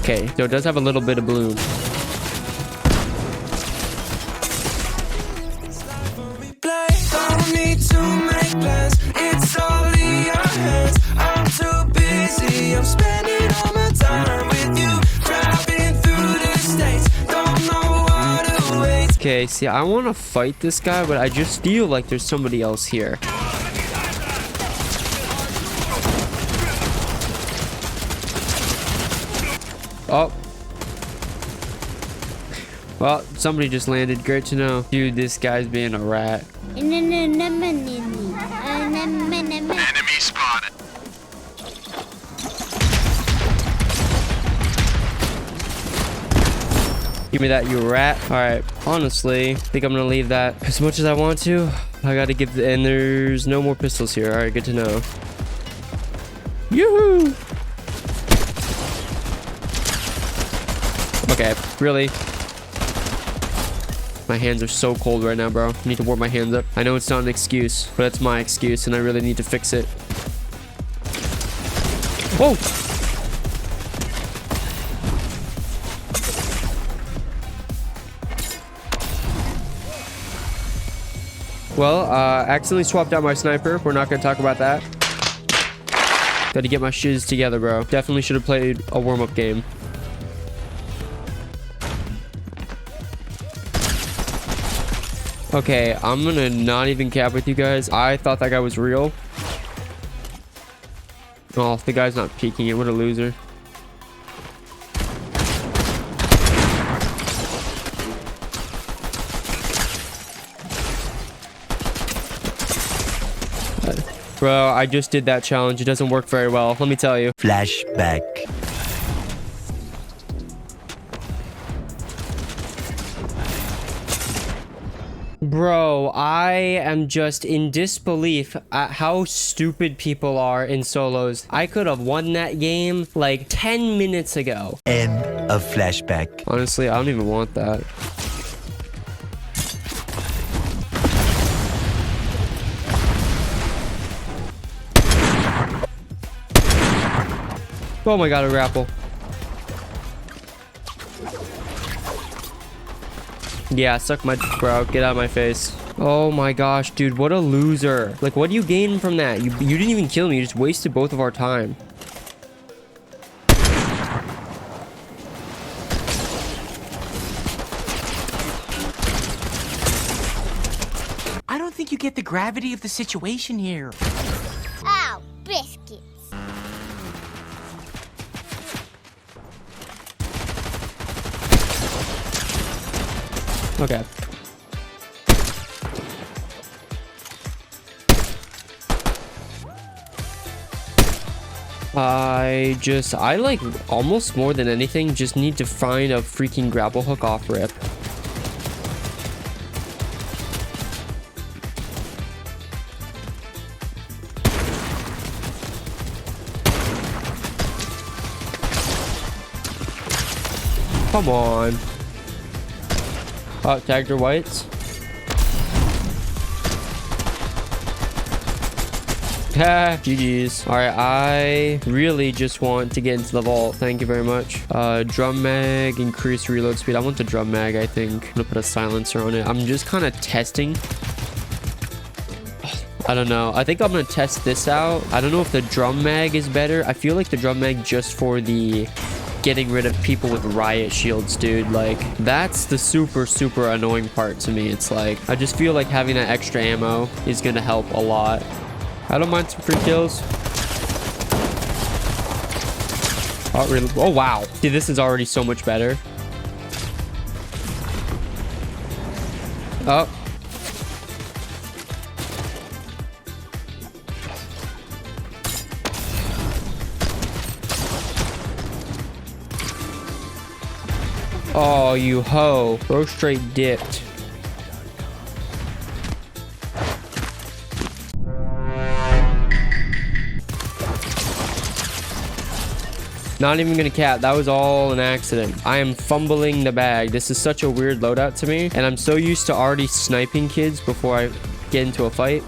Okay, so it does have a little bit of bloom. Don't need to make plans. It's all in your hands. I'm too busy. I'm spending all my time with you. Driving through the states. Don't know what awaits. Okay, see, I want to fight this guy, but I just feel like there's somebody else here. Oh. Well, somebody just landed. Great to know. Dude, this guy's being a rat. Enemy spotted. Give me that, you rat. All right, honestly, I think I'm gonna leave that. As much as I want to, I gotta give the, and there's no more pistols here. All right, good to know. Yoo-hoo! Okay, really? My hands are so cold right now, bro. I need to warm my hands up. I know it's not an excuse, but it's my excuse, and I really need to fix it. Whoa! Well, accidentally swapped out my sniper. We're not gonna talk about that. Got to get my shiz together, bro. Definitely should have played a warm-up game. Okay, I'm gonna not even cap with you guys. I thought that guy was real. Oh, the guy's not peeking it. What a loser. Bro, I just did that challenge. It doesn't work very well. Let me tell you. Flashback. Bro, I am just in disbelief at how stupid people are in solos. I could have won that game like 10 minutes ago. End of flashback. Honestly, I don't even want that. Oh my god, a grapple. Yeah, suck my dick, bro. Get out of my face. Oh my gosh, dude, what a loser. Like, what do you gain from that? You didn't even kill me. You just wasted both of our time. I don't think you get the gravity of the situation here. Oh, biscuits. Okay. I like almost more than anything, just need to find a freaking grapple hook off rip. Come on. Oh, tagged her whites. GG's. Alright, I really just want to get into the vault. Thank you very much. Drum mag, increase reload speed. I want the drum mag, I think. I'm gonna put a silencer on it. I'm just kind of testing. I don't know. I think I'm gonna test this out. I don't know if the drum mag is better. I feel like the drum mag just for the getting rid of people with riot shields, dude. Like, that's the super annoying part to me. It's like, I just feel like having that extra ammo is gonna help a lot. I don't mind some free kills. Oh, really? Oh, wow. Dude, this is already so much better. Oh. Oh, you hoe. Bro straight dipped. Not even gonna cap. That was all an accident. I am fumbling the bag. This is such a weird loadout to me. And I'm so used to already sniping kids before I get into a fight.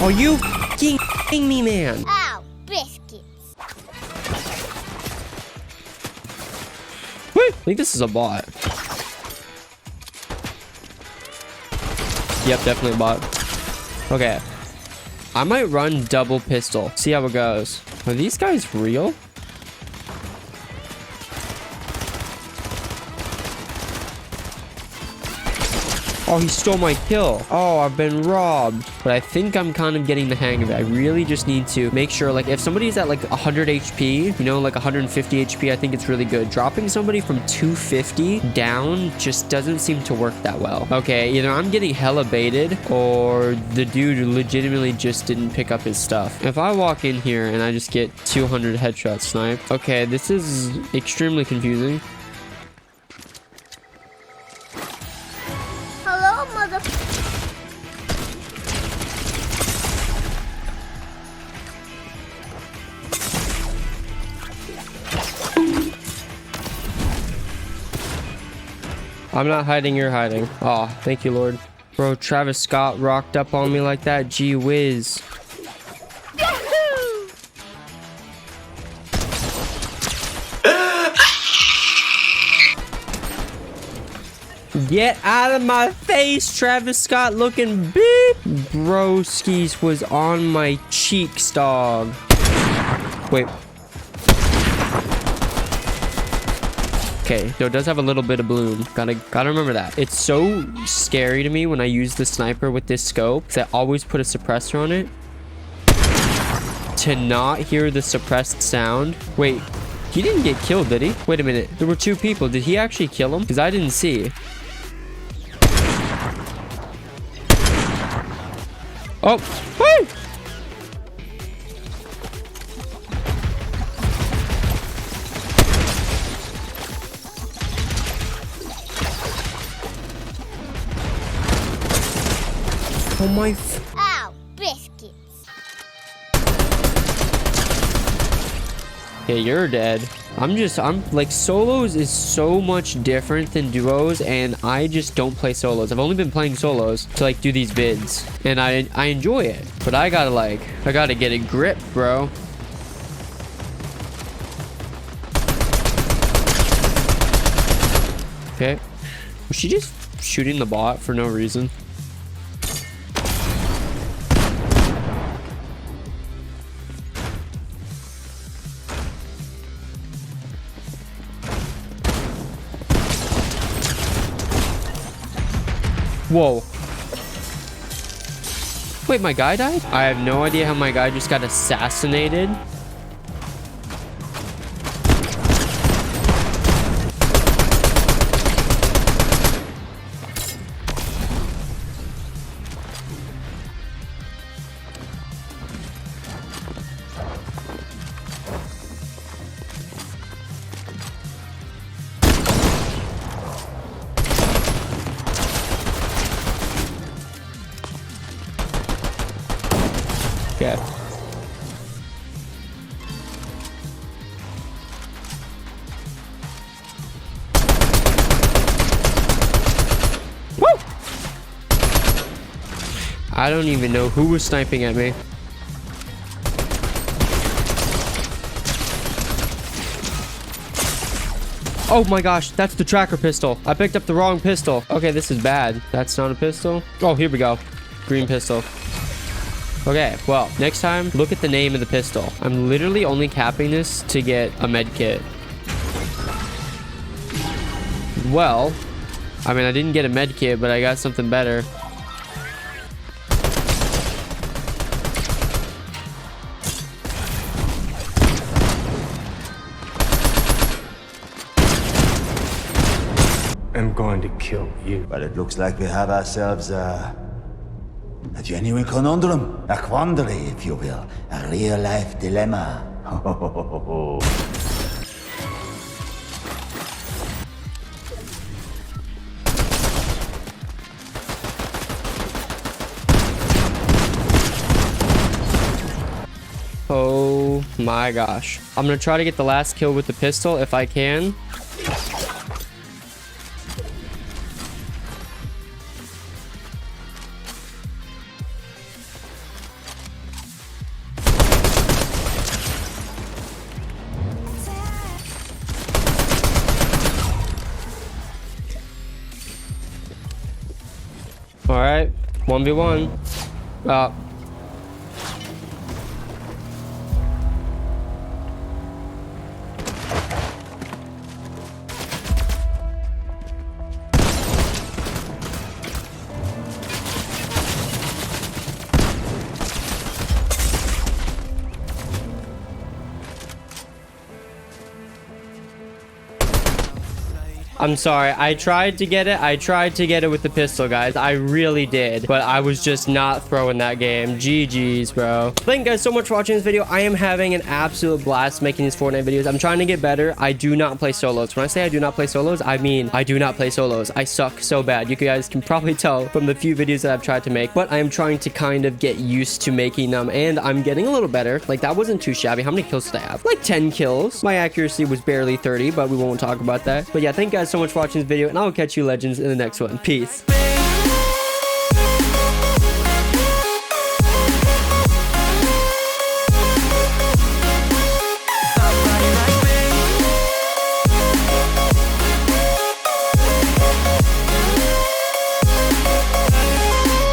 Are you f***ing me, man? Ow, biscuits. Wait, I think this is a bot. Yep, definitely a bot. Okay. I might run double pistol. See how it goes. Are these guys real? Oh, he stole my kill. Oh, I've been robbed. But I think I'm kind of getting the hang of it. I really just need to make sure, like, if somebody's at like 100 HP, you know, like 150 HP, I think it's really good. Dropping somebody from 250 down just doesn't seem to work that well. Okay, either I'm getting hella baited or the dude legitimately just didn't pick up his stuff. If I walk in here and I just get 200 headshot sniped, okay, this is extremely confusing. Hello, mother. I'm not hiding, you're hiding. Oh, thank you, Lord. Bro, Travis Scott rocked up on me like that. Gee whiz. Yahoo! Get out of my face, Travis Scott looking beep. Broskis was on my cheeks, dog. Wait. Okay, so it does have a little bit of bloom. Gotta remember that. It's so scary to me when I use the sniper with this scope that I always put a suppressor on it to not hear the suppressed sound. Wait, he didn't get killed, did he? Wait a minute. There were two people. Did he actually kill him? Because I didn't see. Oh, woo! Oh my Ow, biscuits. Okay, you're dead. I'm like, solos is so much different than duos, and I just don't play solos. I've only been playing solos to like do these vids, and I enjoy it, but I gotta get a grip, bro. Okay, was she just shooting the bot for no reason? Whoa. Wait, my guy died? I have no idea how my guy just got assassinated. Okay. Woo! I don't even know who was sniping at me. Oh my gosh, that's the tracker pistol. I picked up the wrong pistol. Okay, this is bad. That's not a pistol. Oh, here we go. Green pistol. Okay, well, next time, look at the name of the pistol. I'm literally only capping this to get a med kit. Well, I mean, I didn't get a med kit, but I got something better. I'm going to kill you. Well, it looks like we have ourselves a genuine conundrum. A quandary, if you will. A real-life dilemma. Oh my gosh. I'm gonna try to get the last kill with the pistol if I can. All right, 1v1. I'm sorry. I tried to get it. I tried to get it with the pistol, guys. I really did. But I was just not throwing that game. GG's, bro. Thank you guys so much for watching this video. I am having an absolute blast making these Fortnite videos. I'm trying to get better. I do not play solos. When I say I do not play solos, I mean I do not play solos. I suck so bad. You guys can probably tell from the few videos that I've tried to make. But I am trying to kind of get used to making them. And I'm getting a little better. Like, that wasn't too shabby. How many kills did I have? Like 10 kills. My accuracy was barely 30, but we won't talk about that. But yeah, thank you guys so much for watching this video, and I'll catch you legends in the next one. Peace.